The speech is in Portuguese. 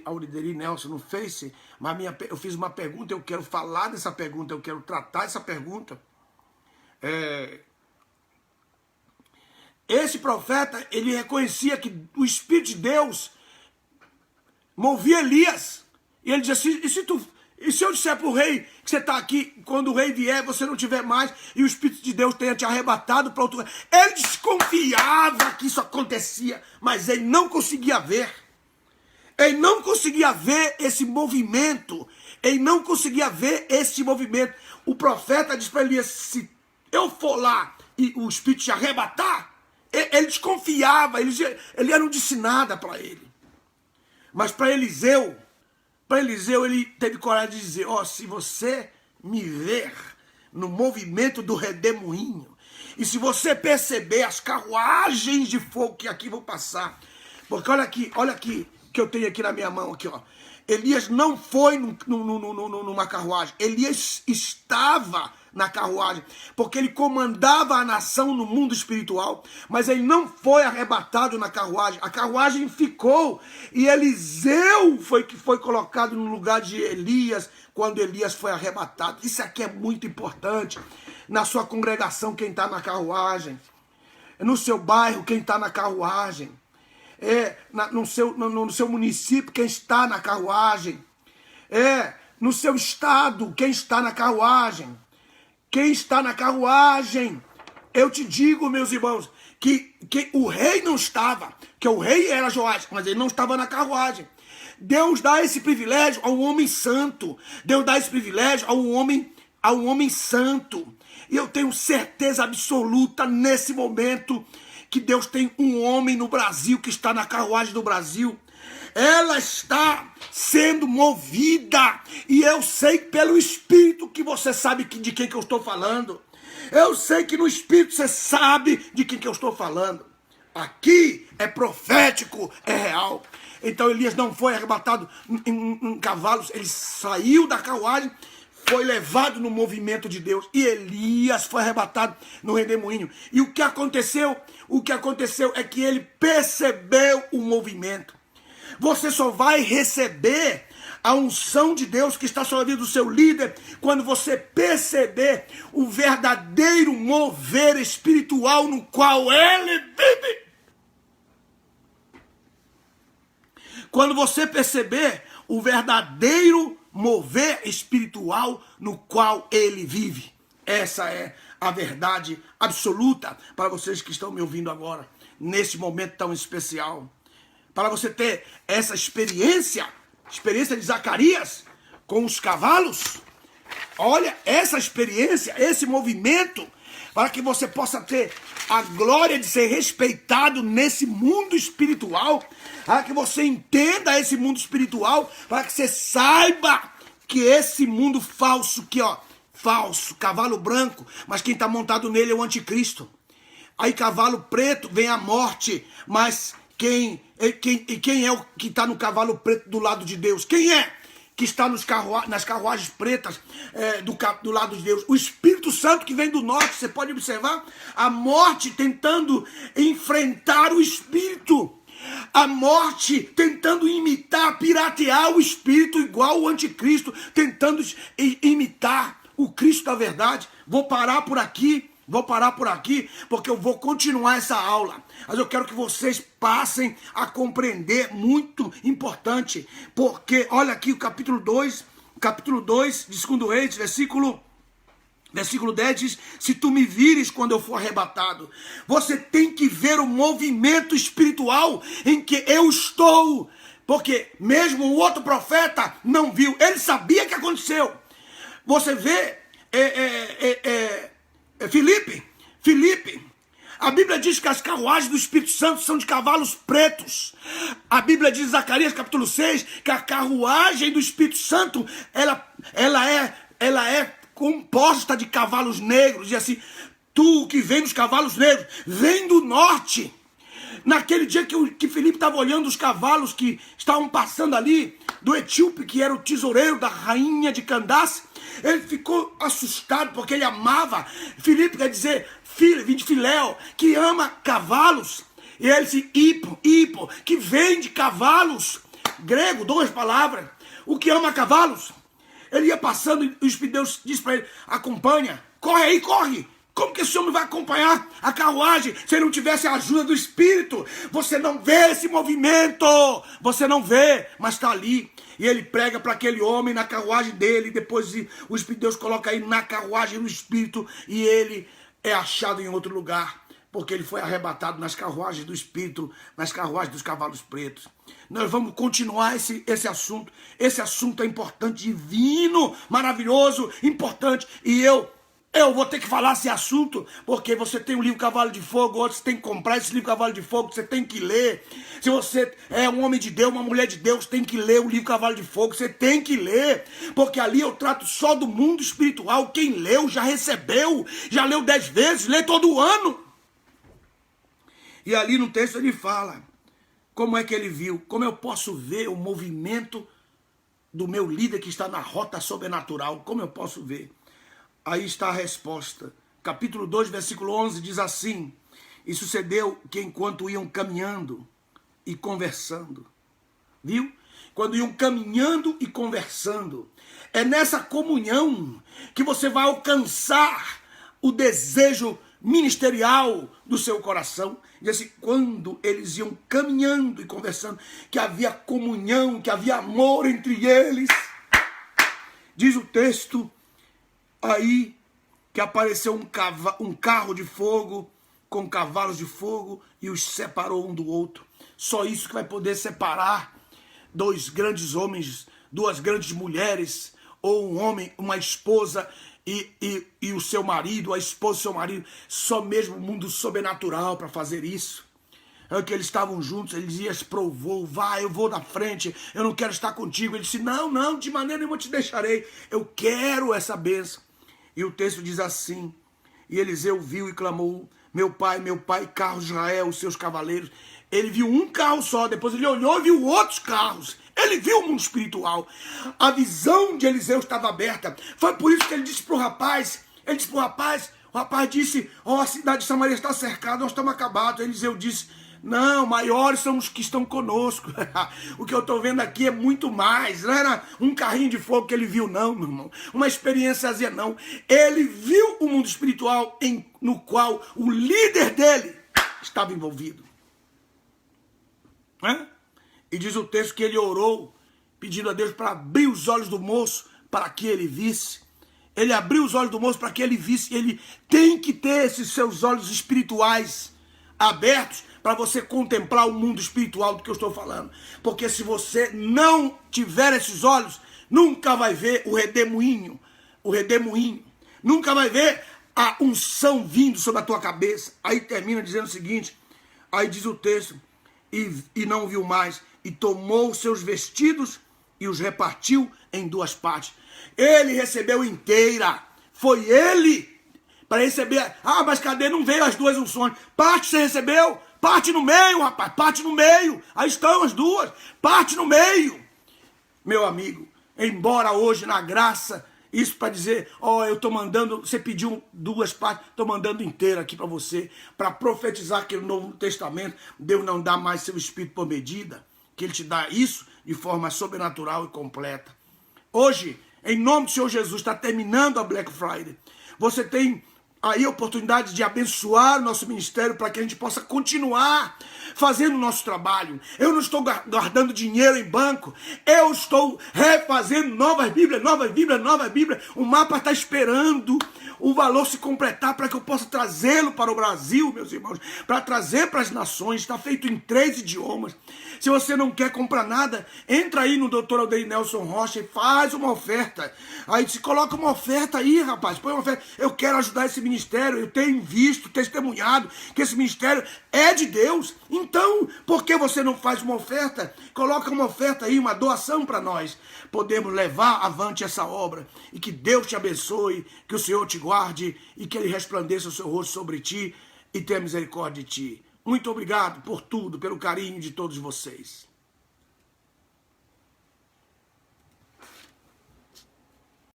Audrey Nelson no Face, mas eu fiz uma pergunta, eu quero falar dessa pergunta, eu quero tratar essa pergunta. Esse profeta, ele reconhecia que o Espírito de Deus movia Elias. E ele dizia assim, e se eu disser para o rei que você está aqui, quando o rei vier, você não tiver mais, e o Espírito de Deus tenha te arrebatado para outro... Ele desconfiava que isso acontecia, mas ele não conseguia ver. Ele não conseguia ver esse movimento. Ele não conseguia ver esse movimento. O profeta disse para Elias, se eu for lá e o Espírito te arrebatar, ele desconfiava, ele não disse nada para ele. Mas para Eliseu, ele teve coragem de dizer, se você me ver no movimento do redemoinho, e se você perceber as carruagens de fogo que aqui vão passar, porque olha aqui, que eu tenho aqui na minha mão, aqui, ó. Elias não foi numa carruagem, Elias estava na carruagem, porque ele comandava a nação no mundo espiritual, mas ele não foi arrebatado na carruagem, a carruagem ficou, e Eliseu foi que foi colocado no lugar de Elias, quando Elias foi arrebatado. Isso aqui é muito importante, na sua congregação quem está na carruagem, no seu bairro quem está na carruagem, no seu município quem está na carruagem, no seu estado quem está na carruagem. Quem está na carruagem, eu te digo, meus irmãos, que o rei não estava, que o rei era Joás, mas ele não estava na carruagem. Deus dá esse privilégio a um homem santo, Deus dá esse privilégio a um homem santo. E eu tenho certeza absoluta nesse momento que Deus tem um homem no Brasil que está na carruagem do Brasil. Ela está sendo movida. E eu sei pelo Espírito que você sabe de quem que eu estou falando. Eu sei que no Espírito você sabe de quem que eu estou falando. Aqui é profético, é real. Então Elias não foi arrebatado em cavalos. Ele saiu da carruagem, foi levado no movimento de Deus. E Elias foi arrebatado no redemoinho. E o que aconteceu? O que aconteceu é que ele percebeu o movimento. Você só vai receber a unção de Deus que está sobre a vida do seu líder quando você perceber o verdadeiro mover espiritual no qual ele vive. Quando você perceber o verdadeiro mover espiritual no qual ele vive. Essa é a verdade absoluta para vocês que estão me ouvindo agora, nesse momento tão especial. Para você ter essa experiência de Zacarias com os cavalos. Olha, essa experiência, esse movimento, para que você possa ter a glória de ser respeitado nesse mundo espiritual, para que você entenda esse mundo espiritual, para que você saiba que esse mundo falso aqui, ó, falso, cavalo branco, mas quem está montado nele é o anticristo. Aí cavalo preto vem a morte, mas quem é o que está no cavalo preto do lado de Deus? Quem é que está nas carruagens pretas do lado de Deus? O Espírito Santo que vem do norte. Você pode observar a morte tentando enfrentar o Espírito. A morte tentando imitar, piratear o Espírito, igual o anticristo, tentando imitar o Cristo da verdade. Vou parar por aqui, porque eu vou continuar essa aula. Mas eu quero que vocês passem a compreender, muito importante, porque olha aqui o capítulo 2 de 2 Reis, versículo 10 diz, se tu me vires quando eu for arrebatado. Você tem que ver o movimento espiritual em que eu estou, porque mesmo o outro profeta não viu, ele sabia que aconteceu. Você vê Filipe, a Bíblia diz que as carruagens do Espírito Santo são de cavalos pretos. A Bíblia diz em Zacarias capítulo 6 que a carruagem do Espírito Santo ela é composta de cavalos negros. E assim, tu que vem dos cavalos negros, vem do norte. Naquele dia que Filipe estava olhando os cavalos que estavam passando ali, do etíope, que era o tesoureiro da rainha de Candace, ele ficou assustado, porque ele amava. Filipe quer dizer filho, vem de Filéu, que ama cavalos. E ele disse, hipo, que vem de cavalos. grego, 2 palavras. O que ama cavalos. Ele ia passando e o Espírito de Deus disse para ele, acompanha, corre aí, corre. Como que esse homem vai acompanhar a carruagem se ele não tivesse a ajuda do Espírito? Você não vê esse movimento, você não vê, mas está ali. E ele prega para aquele homem na carruagem dele, depois o Espírito de Deus coloca ele na carruagem do Espírito e ele é achado em outro lugar, porque ele foi arrebatado nas carruagens do Espírito, nas carruagens dos cavalos pretos. Nós vamos continuar esse assunto. Esse assunto é importante, divino, maravilhoso, importante. E eu vou ter que falar esse assunto, porque você tem o livro Cavalo de Fogo, outros tem que comprar esse livro Cavalo de Fogo, você tem que ler. Se você é um homem de Deus, uma mulher de Deus, tem que ler o livro Cavalo de Fogo, você tem que ler, porque ali eu trato só do mundo espiritual. Quem leu já recebeu, já leu 10 vezes, lê todo ano. E ali no texto ele fala, como é que ele viu, como eu posso ver o movimento do meu líder que está na rota sobrenatural, como eu posso ver? Aí está a resposta. Capítulo 2, versículo 11 diz assim, e sucedeu que enquanto iam caminhando e conversando, viu? Quando iam caminhando e conversando, é nessa comunhão que você vai alcançar o desejo ministerial do seu coração. E assim, quando eles iam caminhando e conversando, que havia comunhão, que havia amor entre eles, diz o texto aí que apareceu um carro de fogo com cavalos de fogo e os separou um do outro. Só isso que vai poder separar 2 grandes homens, 2 grandes mulheres, ou um homem, uma esposa e o seu marido, a esposa e o seu marido. Só mesmo o mundo sobrenatural para fazer isso. É que eles estavam juntos, ele dizia, provou, vai, eu vou na frente, eu não quero estar contigo. Ele disse, não, de maneira nenhuma te deixarei, eu quero essa bênção. E o texto diz assim, e Eliseu viu e clamou, meu pai, carro de Israel, os seus cavaleiros. Ele viu um carro só, depois ele olhou e viu outros carros. Ele viu o mundo espiritual. A visão de Eliseu estava aberta. Foi por isso que ele disse para o rapaz, o rapaz disse, a cidade de Samaria está cercada, nós estamos acabados. Eliseu disse, não, maiores são os que estão conosco. O que eu estou vendo aqui é muito mais. Não era um carrinho de fogo que ele viu, não, meu irmão. Uma experiênciazinha, não. Ele viu o mundo espiritual no qual o líder dele estava envolvido. E diz o texto que ele orou, pedindo a Deus para abrir os olhos do moço, para que ele visse. Ele abriu os olhos do moço para que ele visse. Ele tem que ter esses seus olhos espirituais abertos para você contemplar o mundo espiritual do que eu estou falando. Porque se você não tiver esses olhos, nunca vai ver o redemoinho. Nunca vai ver a unção vindo sobre a tua cabeça. Aí termina dizendo o seguinte, aí diz o texto, e não viu mais, e tomou seus vestidos e os repartiu em 2 partes. Ele recebeu inteira, foi ele para receber. Mas cadê? Não veio as 2 unções. Parte você recebeu, parte no meio, rapaz, parte no meio. Aí estão as 2, parte no meio. Meu amigo, embora hoje na graça, isso para dizer, eu estou mandando, você pediu 2 partes, estou mandando inteira aqui para você, para profetizar que no Novo Testamento, Deus não dá mais seu Espírito por medida, que Ele te dá isso de forma sobrenatural e completa. Hoje, em nome do Senhor Jesus, está terminando a Black Friday. Você tem aí a oportunidade de abençoar o nosso ministério para que a gente possa continuar fazendo o nosso trabalho. Eu não estou guardando dinheiro em banco, eu estou refazendo novas Bíblias. O mapa está esperando o valor se completar para que eu possa trazê-lo para o Brasil, meus irmãos, para trazer para as nações. Está feito em 3 idiomas. Se você não quer comprar nada, entra aí no Dr. Aldeir Nelson Rocha e faz uma oferta. Aí se coloca uma oferta aí, rapaz, põe uma oferta. Eu quero ajudar esse ministério, eu tenho visto, testemunhado que esse ministério é de Deus. Então, por que você não faz uma oferta? Coloca uma oferta aí, uma doação para nós. Podemos levar avante essa obra. E que Deus te abençoe, que o Senhor te guarde e que Ele resplandeça o seu rosto sobre ti e tenha misericórdia de ti. Muito obrigado por tudo, pelo carinho de todos vocês.